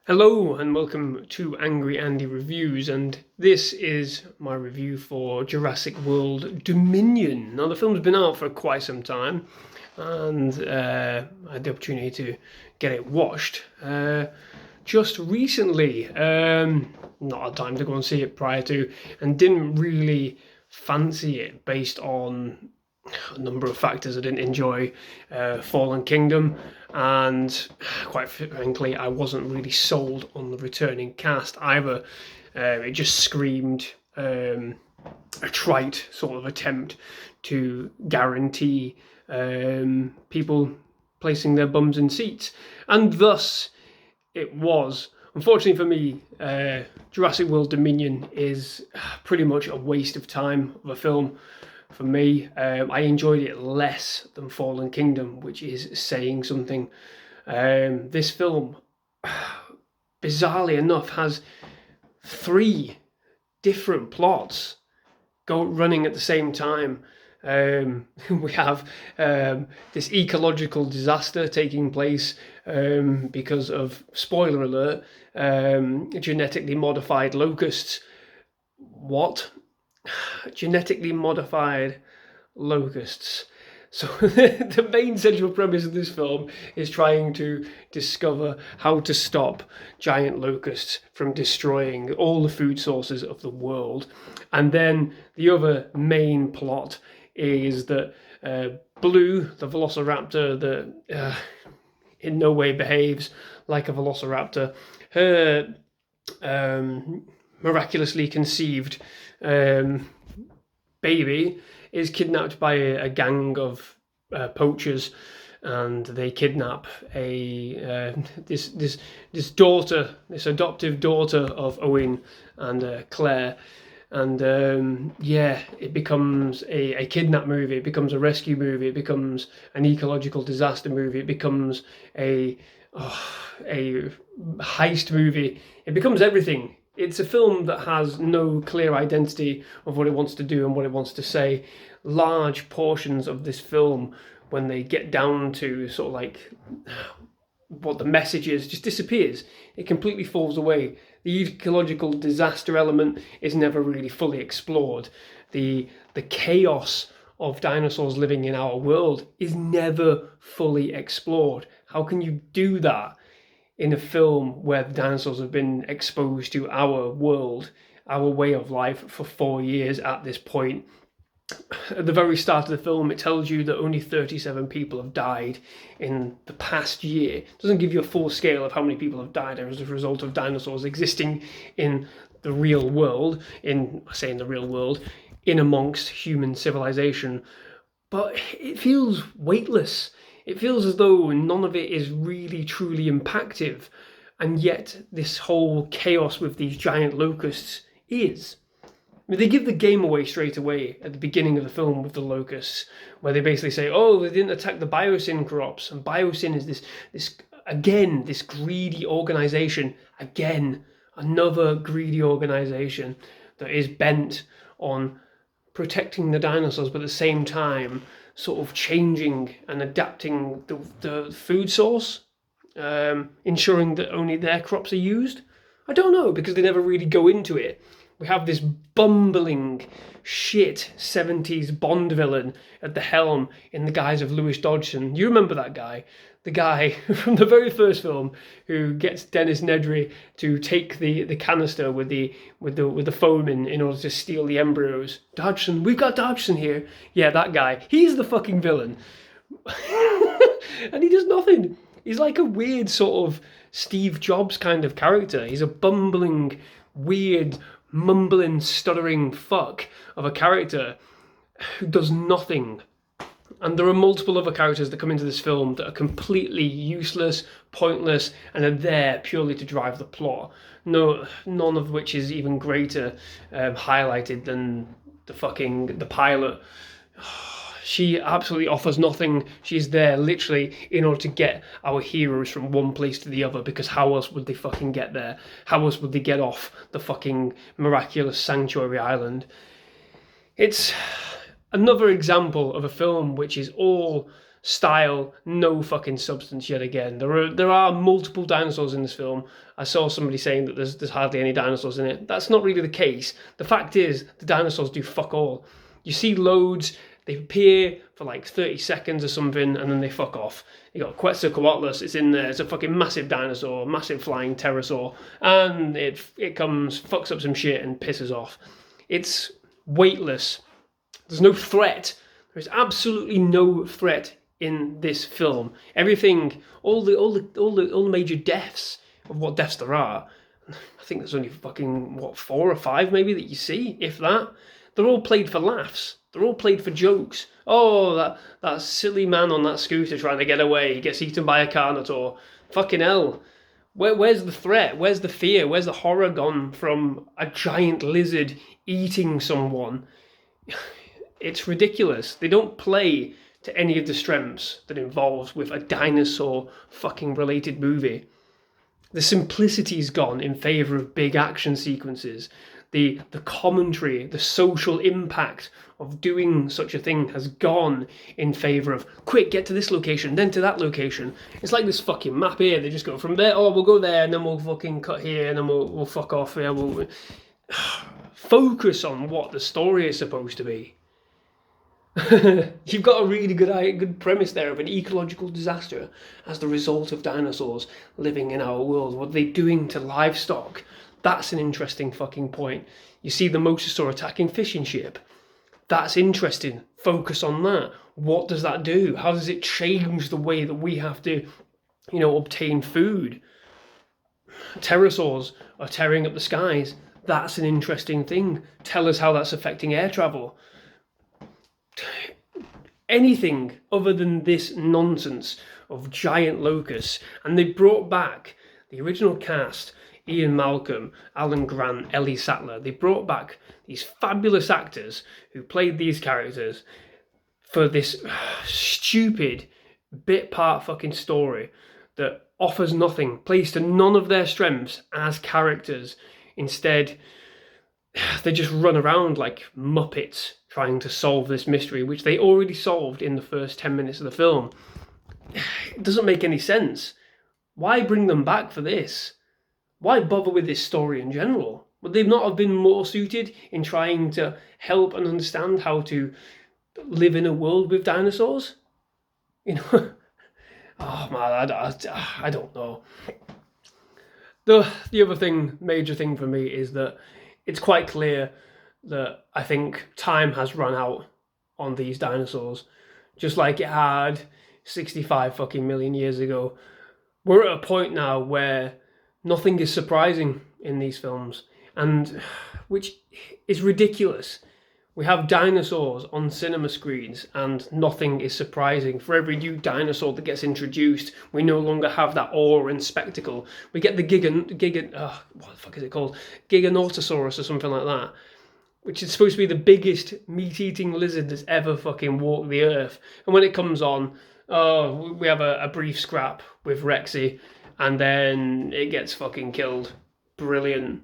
Hello and welcome to Angry Andy Reviews, and this is my review for Jurassic World Dominion. Now, the film's been out for quite some time, and I had the opportunity to get it watched just recently. Not had time to go and see it prior to, and didn't really fancy it based on a number of factors. I didn't enjoy Fallen Kingdom, and quite frankly, I wasn't really sold on the returning cast either. It just screamed a trite sort of attempt to guarantee people placing their bums in seats, and thus it was. Unfortunately for me, Jurassic World Dominion is pretty much a waste of time of a film. For me, I enjoyed it less than Fallen Kingdom, which is saying something. This film, bizarrely enough, has three different plots running at the same time. We have this ecological disaster taking place because of, spoiler alert, genetically modified locusts. What? Genetically modified locusts. So the main central premise of this film is trying to discover how to stop giant locusts from destroying all the food sources of the world. And then the other main plot is that Blue, the velociraptor that in no way behaves like a velociraptor, her miraculously conceived baby is kidnapped by a gang of poachers, and they kidnap this daughter, this adoptive daughter of Owen and Claire. And it becomes a kidnap movie, it becomes a rescue movie, it becomes an ecological disaster movie, it becomes a heist movie, it becomes everything. It's a film that has no clear identity of what it wants to do and what it wants to say. Large portions of this film, when they get down to sort of like what the message is, just disappears. It completely falls away. The ecological disaster element is never really fully explored. The chaos of dinosaurs living in our world is never fully explored. How can you do that in a film where the dinosaurs have been exposed to our world, our way of life for 4 years at this point? At the very start of the film, it tells you that only 37 people have died in the past year. It doesn't give you a full scale of how many people have died as a result of dinosaurs existing in the real world, in the real world, in amongst human civilization. But it feels weightless. It feels as though none of it is really truly impactful, and yet this whole chaos with these giant locusts is. I mean, they give the game away straight away at the beginning of the film with the locusts, where they basically say, "Oh, they didn't attack the biosyn crops," and biosyn is this greedy organization, again another greedy organization that is bent on protecting the dinosaurs, but at the same time sort of changing and adapting the food source, ensuring that only their crops are used. I don't know, because they never really go into it. We have this bumbling shit 70s Bond villain at the helm in the guise of Lewis Dodgson. You remember that guy? The guy from the very first film who gets Dennis Nedry to take the canister with the foam in order to steal the embryos. Dodgson, we've got Dodgson here. Yeah, that guy. He's the fucking villain. And he does nothing. He's like a weird sort of Steve Jobs kind of character. He's a bumbling, weird, mumbling, stuttering fuck of a character who does nothing. And there are multiple other characters that come into this film that are completely useless, pointless, and are there purely to drive the plot. No, none of which is even greater highlighted than the pilot. She absolutely offers nothing. She's there literally in order to get our heroes from one place to the other, because how else would they fucking get there? How else would they get off the fucking miraculous sanctuary island? It's another example of a film which is all style, no fucking substance yet again. There are multiple dinosaurs in this film. I saw somebody saying that there's hardly any dinosaurs in it. That's not really the case. The fact is, the dinosaurs do fuck all. You see loads, they appear for like 30 seconds or something, and then they fuck off. You got Quetzalcoatlus, it's in there, it's a fucking massive dinosaur, massive flying pterosaur, and it comes, fucks up some shit and pisses off. It's weightless. There's no threat. There's absolutely no threat in this film. Everything, all the major deaths of what deaths there are, I think there's only fucking 4 or 5 maybe that you see, if that. They're all played for laughs. They're all played for jokes. Oh, that silly man on that scooter trying to get away, he gets eaten by a Carnotaur. Fucking hell. Where's the threat? Where's the fear? Where's the horror gone from a giant lizard eating someone? It's ridiculous. They don't play to any of the strengths that involves with a dinosaur fucking related movie. The simplicity's gone in favour of big action sequences. The commentary, the social impact of doing such a thing has gone in favour of, quick, get to this location, then to that location. It's like this fucking map here. They just go from there, oh, we'll go there, and then we'll fucking cut here, and then we'll fuck off here. We'll focus on what the story is supposed to be. You've got a really good premise there of an ecological disaster as the result of dinosaurs living in our world. What are they doing to livestock? That's an interesting fucking point. You see the mosasaur attacking fishing ship. That's interesting. Focus on that. What does that do? How does it change the way that we have to, obtain food? Pterosaurs are tearing up the skies. That's an interesting thing. Tell us how that's affecting air travel. Anything other than this nonsense of giant locusts. And they brought back the original cast, Ian Malcolm, Alan Grant, Ellie Sattler. They brought back these fabulous actors who played these characters for this stupid bit part fucking story that offers nothing, plays to none of their strengths as characters. Instead, they just run around like Muppets trying to solve this mystery, which they already solved in the first 10 minutes of the film. It doesn't make any sense. Why bring them back for this? Why bother with this story in general? Would they not have been more suited in trying to help and understand how to live in a world with dinosaurs? Oh man, I don't know. The other major thing for me is that it's quite clear that I think time has run out on these dinosaurs, just like it had 65 fucking million years ago. We're at a point now where nothing is surprising in these films, and which is ridiculous. We have dinosaurs on cinema screens and nothing is surprising. For every new dinosaur that gets introduced, we no longer have that awe and spectacle. We get the what the fuck is it called? Giganotosaurus or something like that, which is supposed to be the biggest meat-eating lizard that's ever fucking walked the earth. And when it comes on, we have a brief scrap with Rexy, and then it gets fucking killed. Brilliant.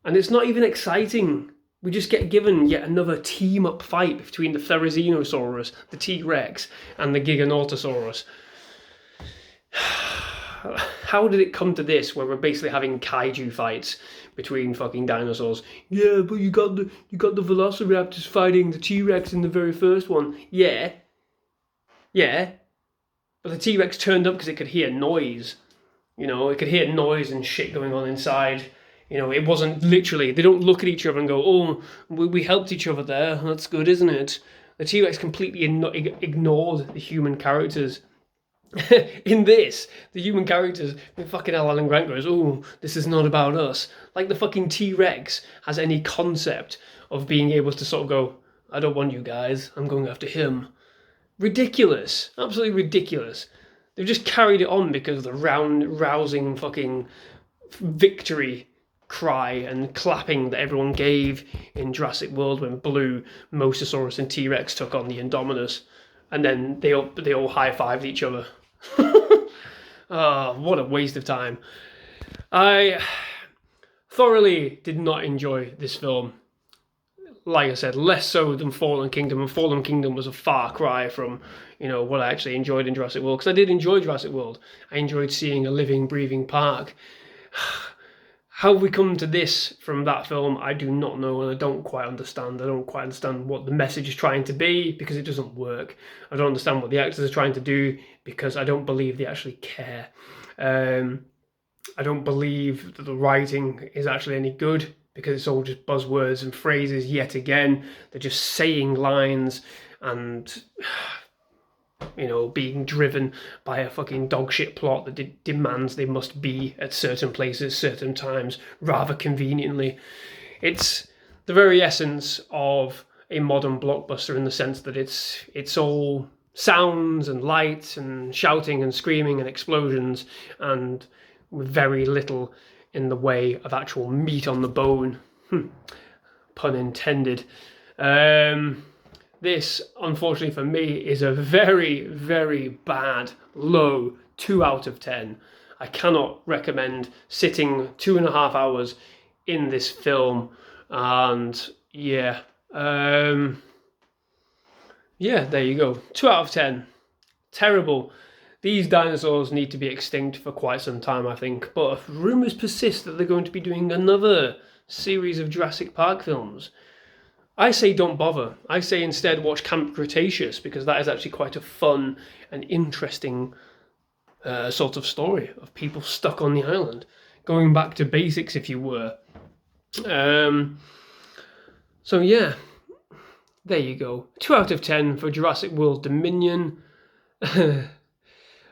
And it's not even exciting. We just get given yet another team-up fight between the Therizinosaurus, the T-Rex, and the Giganotosaurus. How did it come to this, where we're basically having kaiju fights between fucking dinosaurs? Yeah, but you got the Velociraptors fighting the T-Rex in the very first one. Yeah. But the T-Rex turned up because it could hear noise. It could hear noise and shit going on inside. It wasn't literally, they don't look at each other and go, oh, we helped each other there. That's good, isn't it? The T-Rex completely ignored the human characters. In this, the human characters, fucking Alan Grant goes, oh, this is not about us. Like the fucking T-Rex has any concept of being able to sort of go, I don't want you guys, I'm going after him. Ridiculous. Absolutely ridiculous. They've just carried it on because of the rousing fucking victory cry and clapping that everyone gave in Jurassic World when Blue, Mosasaurus and T-Rex took on the Indominus. And then they all high-fived each other. Oh, what a waste of time. I thoroughly did not enjoy this film. like I said, less so than Fallen Kingdom, and Fallen Kingdom was a far cry from, you know, what I actually enjoyed in Jurassic World, because I did enjoy Jurassic World. I enjoyed seeing a living, breathing park. How we come to this from that film, I do not know, and I don't quite understand. I don't quite understand what the message is trying to be, because it doesn't work. I don't understand what the actors are trying to do, because I don't believe they actually care. I don't believe that the writing is actually any good, because it's all just buzzwords and phrases yet again. They're just saying lines and, you know, being driven by a fucking dogshit plot that demands they must be at certain places, certain times, rather conveniently. It's the very essence of a modern blockbuster, in the sense that it's all sounds and lights and shouting and screaming and explosions, and with very little in the way of actual meat on the bone. Pun intended. This, unfortunately for me, is a very, very bad, low 2 out of 10. I cannot recommend sitting 2.5 hours in this film, and yeah, there you go. 2 out of 10. Terrible. These dinosaurs need to be extinct for quite some time, I think, but rumours persist that they're going to be doing another series of Jurassic Park films. I say don't bother. I say instead watch Camp Cretaceous, because that is actually quite a fun and interesting sort of story of people stuck on the island, going back to basics, if you were. So yeah, there you go. 2 out of 10 for Jurassic World Dominion.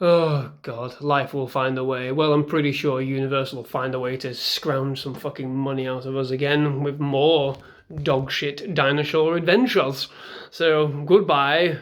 Oh God, life will find a way. Well, I'm pretty sure Universal will find a way to scrounge some fucking money out of us again with more dogshit dinosaur adventures. So, goodbye.